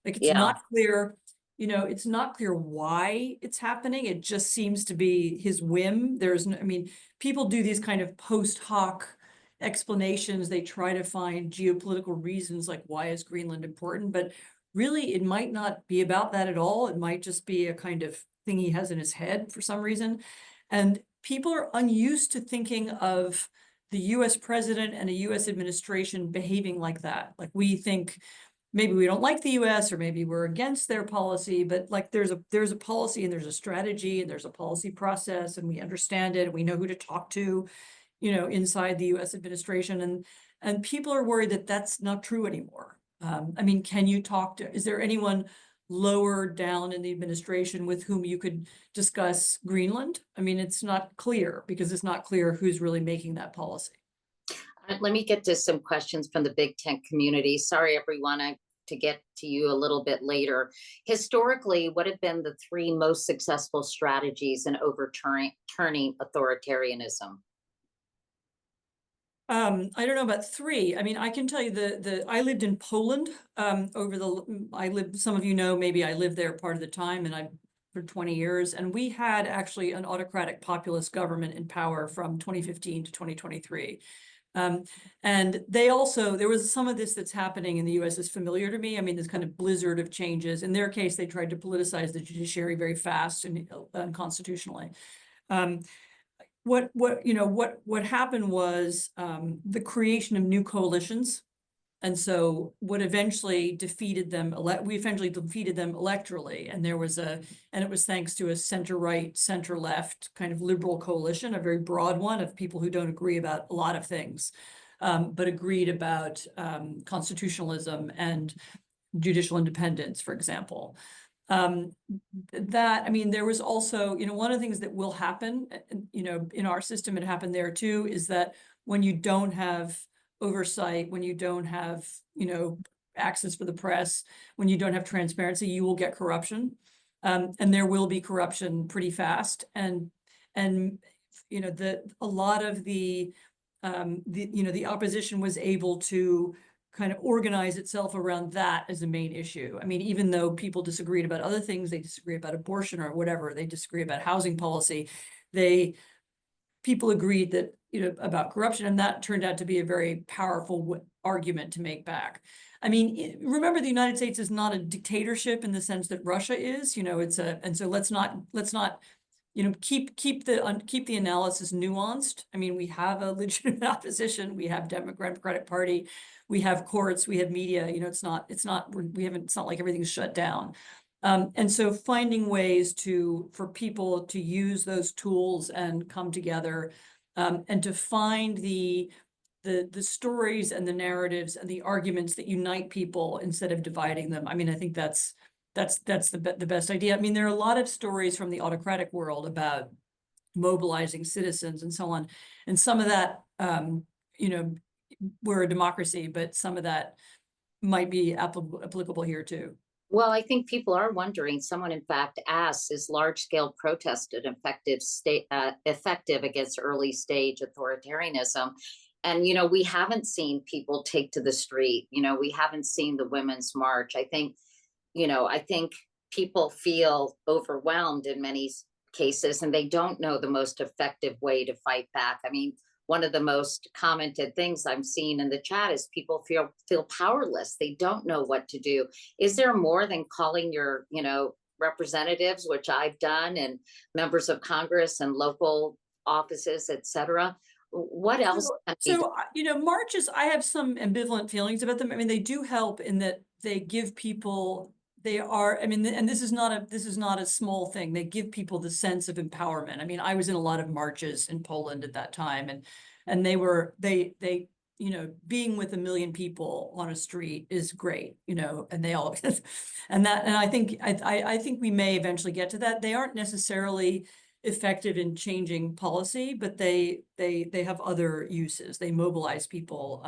Like, it's not clear, it's not clear why it's happening. It just seems to be his whim. People do these kind of post hoc explanations. They try to find geopolitical reasons, like, why is Greenland important? But really, it might not be about that at all. It might just be a kind of thing he has in his head for some reason. And people are unused to thinking of the US president and a US administration behaving like that. Like, we think maybe we don't like the US, or maybe we're against their policy, but like, there's a policy and there's a strategy and there's a policy process, and we understand it and we know who to talk to, inside the US administration. And people are worried that that's not true anymore. Can you is there anyone lower down in the administration with whom you could discuss Greenland? It's not clear, because it's not clear who's really making that policy. Let me get to some questions from the Big Tent community. Sorry, everyone, to get to you a little bit later. Historically, what have been the 3 most successful strategies in overturning authoritarianism? I don't know about 3. I can tell you I lived in Poland some of you know, maybe I lived there part of the time, and for 20 years. And we had actually an autocratic populist government in power from 2015 to 2023. And they also, there was some of this that's happening in the US is familiar to me. I mean, this kind of blizzard of changes. In their case, they tried to politicize the judiciary very fast and unconstitutionally. What happened was the creation of new coalitions. And so what eventually defeated them, we eventually defeated them electorally. And it was thanks to a center-right, center-left kind of liberal coalition, a very broad one of people who don't agree about a lot of things, but agreed about constitutionalism and judicial independence, for example. There was also, one of the things that will happen, in our system, it happened there too, is that when you don't have oversight, when you don't have, access for the press, when you don't have transparency, you will get corruption. And there will be corruption pretty fast. And a lot of the opposition was able to kind of organize itself around that as a main issue. I mean, even though people disagreed about other things, they disagree about abortion or whatever, they disagree about housing policy, people agreed that, about corruption, and that turned out to be a very powerful argument to make back. I mean, remember, the United States is not a dictatorship in the sense that Russia is, and so let's not, keep the analysis nuanced. I mean, we have a legitimate opposition, we have Democratic Party, we have courts, we have media, it's not like everything's shut down. And so finding ways for people to use those tools and come together, and to find the stories and the narratives and the arguments that unite people instead of dividing them. I mean, I think that's the best idea. I mean, there are a lot of stories from the autocratic world about mobilizing citizens and so on. And some of that, we're a democracy, but some of that might be applicable here too. Well, I think people are wondering, someone in fact asked, is large-scale protest an effective against early stage authoritarianism? And, we haven't seen people take to the street, we haven't seen the Women's March. I think people feel overwhelmed in many cases, and they don't know the most effective way to fight back. I mean, one of the most commented things I'm seeing in the chat is people feel powerless. They don't know what to do. Is there more than calling your, representatives, which I've done, and members of Congress and local offices, et cetera? What else? Marches, I have some ambivalent feelings about them. I mean, they do help in that they give people, and this is not a small thing. They give people the sense of empowerment. I mean, I was in a lot of marches in Poland at that time, and they being with 1 million people on a street is great, and they all, and I think we may eventually get to that. They aren't necessarily effective in changing policy, but they have other uses. They mobilize people.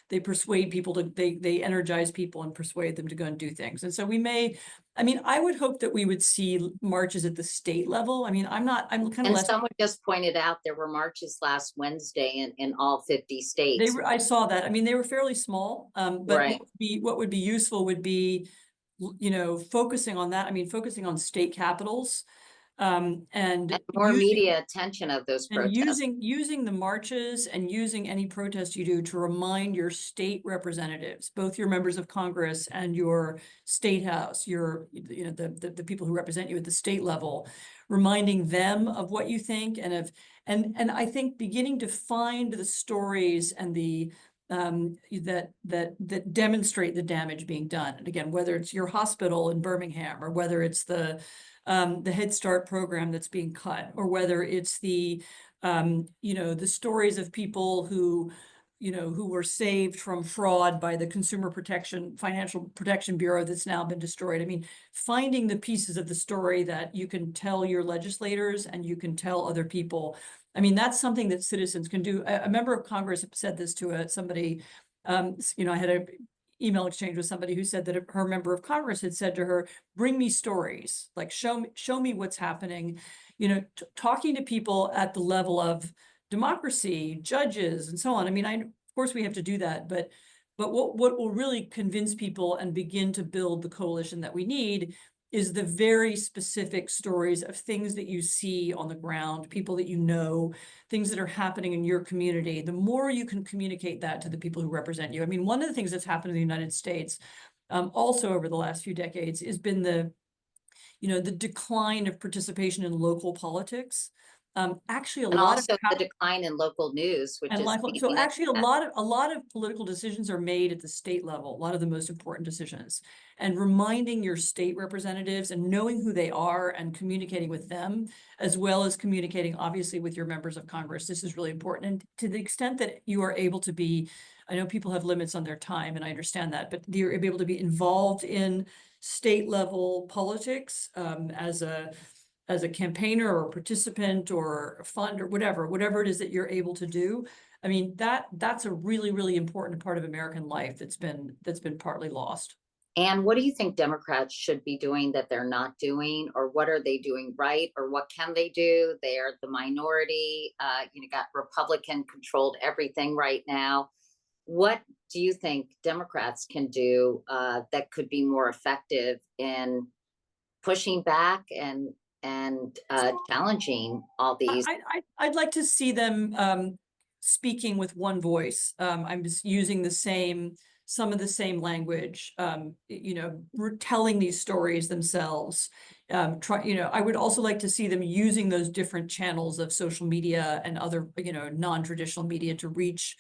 They persuade people they energize people and persuade them to go and do things. And so I would hope that we would see marches at the state level. I mean, I'm kind of less. Someone just pointed out there were marches last Wednesday in all 50 states. I saw that. I mean, they were fairly small, but right. What would be useful would be, focusing on that. I mean, focusing on state capitals. And more media attention of those protests. Using the marches and using any protest you do to remind your state representatives, both your members of Congress and your state house, the people who represent you at the state level, reminding them of what you think and I think beginning to find the stories and that demonstrate the damage being done. And again, whether it's your hospital in Birmingham or whether it's the Head Start program that's being cut, or whether it's the stories of people who were saved from fraud by the Financial Protection Bureau that's now been destroyed. I mean, finding the pieces of the story that you can tell your legislators and you can tell other people. I mean, that's something that citizens can do. A member of Congress said this to somebody, I had an email exchange with somebody who said that her member of Congress had said to her, bring me stories, like show me what's happening, talking to people at the level of democracy, judges, and so on. I mean, of course we have to do that, but what will really convince people and begin to build the coalition that we need is the very specific stories of things that you see on the ground, people that you know, things that are happening in your community. The more you can communicate that to the people who represent you. I mean, one of the things that's happened in the United States also over the last few decades has been the decline of participation in local politics. Actually, a And lot of also the decline in local news, which is so actually a lot of political decisions are made at the state level, a lot of the most important decisions. And reminding your state representatives and knowing who they are and communicating with them, as well as communicating obviously with your members of Congress, this is really important. And to the extent that you are able to be, I know people have limits on their time and I understand that, but you're able to be involved in state level politics as a campaigner or a participant or a fund or whatever it is that you're able to do. I mean, that's a really, really important part of American life that's been partly lost. And what do you think Democrats should be doing that they're not doing, or what are they doing right, or what can they do? They are the minority. Got Republican controlled everything right now. What do you think Democrats can do that could be more effective in pushing back and challenging all these? I'd like to see them speaking with one voice. I'm just using some of the same language, telling these stories themselves. I would also like to see them using those different channels of social media and other, non-traditional media to reach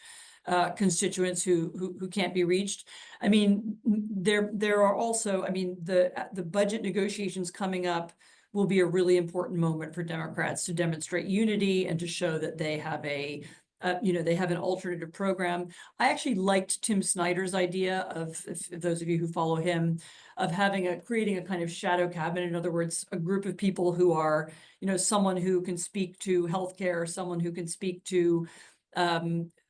constituents who can't be reached. I mean, there are also, I mean, the budget negotiations coming up will be a really important moment for Democrats to demonstrate unity and to show that they have they have an alternative program. I actually liked Tim Snyder's idea of, if those of you who follow him, of creating a kind of shadow cabinet. In other words, a group of people who are, someone who can speak to healthcare, someone who can speak to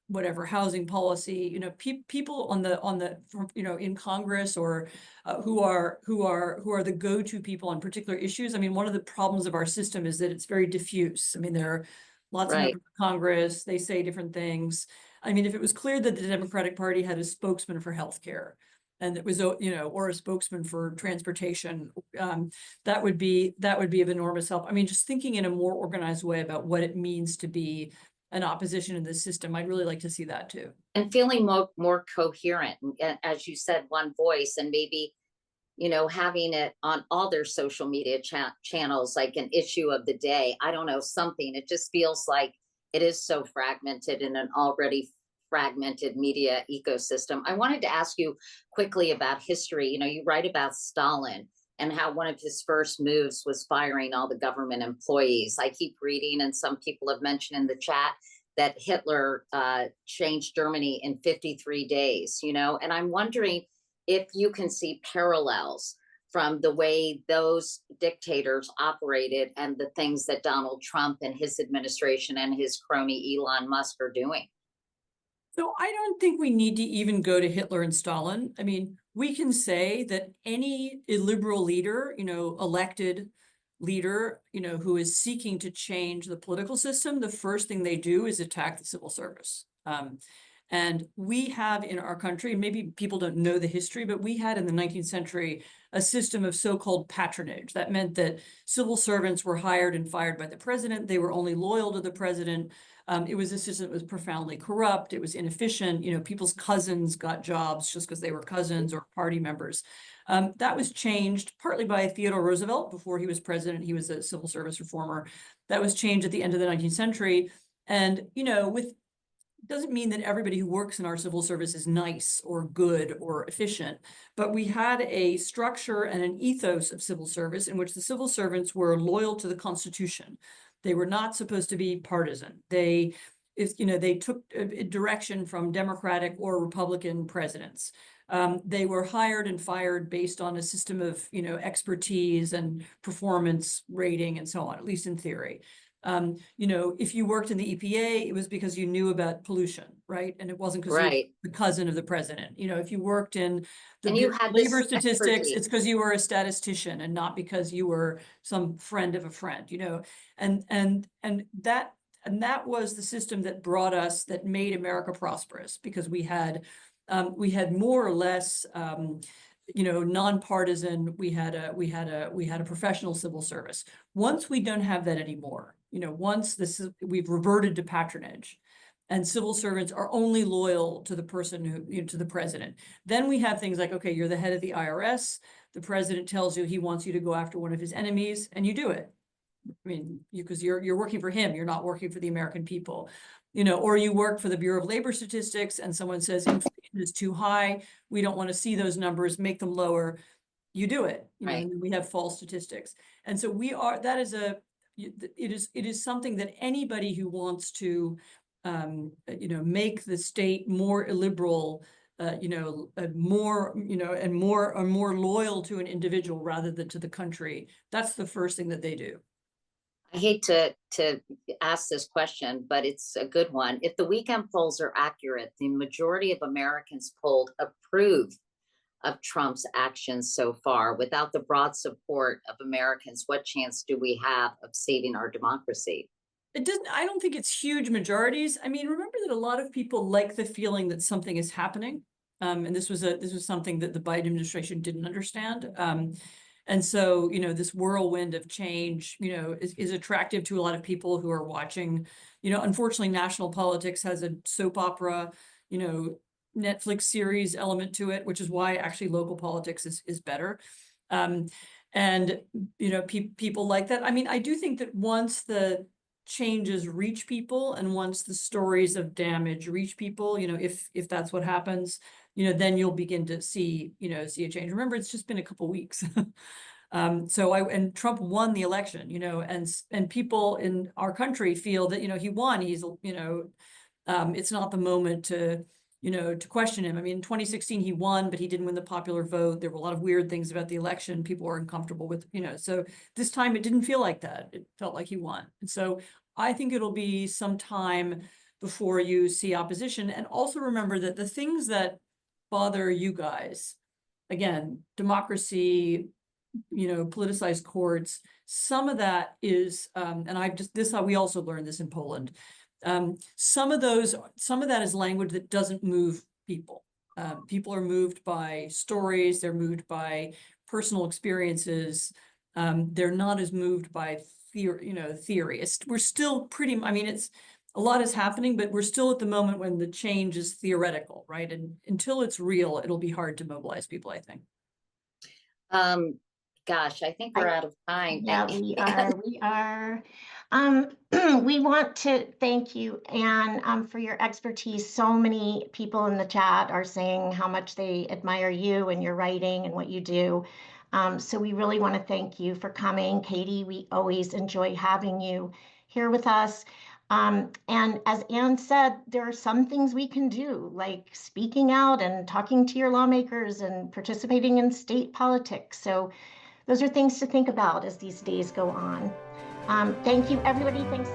whatever housing policy, people in Congress or who are the go-to people on particular issues. I mean, one of the problems of our system is that it's very diffuse. I mean, there are lots of members of Congress, they say different things. I mean, if it was clear that the Democratic Party had a spokesman for healthcare and it was, or a spokesman for transportation, that would be of enormous help. I mean, just thinking in a more organized way about what it means to be an opposition in this system, I'd really like to see that too. And feeling more coherent, as you said, one voice, and maybe, having it on all their social media channels, like an issue of the day. I don't know, something. It just feels like it is so fragmented in an already fragmented media ecosystem. I wanted to ask you quickly about history. You write about Stalin and how one of his first moves was firing all the government employees. I keep reading, and some people have mentioned in the chat, that Hitler changed Germany in 53 days, and I'm wondering if you can see parallels from the way those dictators operated and the things that Donald Trump and his administration and his crony Elon Musk are doing. So I don't think we need to even go to Hitler and Stalin. I mean, we can say that any illiberal leader, elected leader, who is seeking to change the political system, the first thing they do is attack the civil service. And we have in our country, maybe people don't know the history, but we had in the 19th century a system of so-called patronage. That meant that civil servants were hired and fired by the president. They were only loyal to the president. It was a system that was profoundly corrupt. It was inefficient. People's cousins got jobs just because they were cousins or party members. That was changed partly by Theodore Roosevelt. Before he was president, he was a civil service reformer. That was changed at the end of the 19th century. And, doesn't mean that everybody who works in our civil service is nice or good or efficient, but we had a structure and an ethos of civil service in which the civil servants were loyal to the Constitution. They were not supposed to be partisan. They took a direction from Democratic or Republican presidents. They were hired and fired based on a system of, expertise and performance rating and so on, at least in theory. If you worked in the EPA, it was because you knew about pollution, right? And it wasn't because you were the cousin of the president. If you worked in the labor statistics, it's because you were a statistician and not because you were some friend of a friend, and that was the system that made America prosperous, because we had more or less nonpartisan. We had a professional civil service. Once we don't have that anymore, once we've reverted to patronage, and civil servants are only loyal to the person who, to the president. Then we have things like, okay, you're the head of the IRS. The president tells you he wants you to go after one of his enemies, and you do it. I mean, because you're working for him, you're not working for the American people, or you work for the Bureau of Labor Statistics, and someone says inflation is too high, we don't want to see those numbers, make them lower. You do it, Right. and we have false statistics, and so it is something that anybody who wants to, make the state more illiberal, more loyal to an individual rather than to the country. That's the first thing that they do. I hate to ask this question, but it's a good one. If the weekend polls are accurate, the majority of Americans polled approve of Trump's actions so far. Without the broad support of Americans, what chance do we have of saving our democracy? I don't think it's huge majorities. I mean, remember that a lot of people like the feeling that something is happening. And this was something that the Biden administration didn't understand. And so, this whirlwind of change, is attractive to a lot of people who are watching. Unfortunately, national politics has a soap opera, Netflix series element to it, which is why actually local politics is better. And, people like that. I mean, I do think that once the changes reach people, and once the stories of damage reach people, if that's what happens, then you'll begin to see a change. Remember, it's just been a couple weeks. And Trump won the election, and people in our country feel that, he won. He's, it's not the moment to question him. I mean, in 2016, he won, but he didn't win the popular vote. There were a lot of weird things about the election. People were uncomfortable with, so this time it didn't feel like that. It felt like he won. And so I think it'll be some time before you see opposition. And also remember that the things that bother you guys, again, democracy, politicized courts, some of that is, and we also learned this in Poland. Some of that is language that doesn't move people. People are moved by stories. They're moved by personal experiences. They're not as moved by theory. We're still pretty, I mean, a lot is happening, but we're still at the moment when the change is theoretical, right? And until it's real, it'll be hard to mobilize people, I think. Gosh, I think we're out of time. Yeah, we are. We want to thank you, Anne, for your expertise. So many people in the chat are saying how much they admire you and your writing and what you do. So we really want to thank you for coming. Katie, we always enjoy having you here with us. And as Anne said, there are some things we can do, like speaking out and talking to your lawmakers and participating in state politics. So those are things to think about as these days go on. Thank you, everybody. Thanks.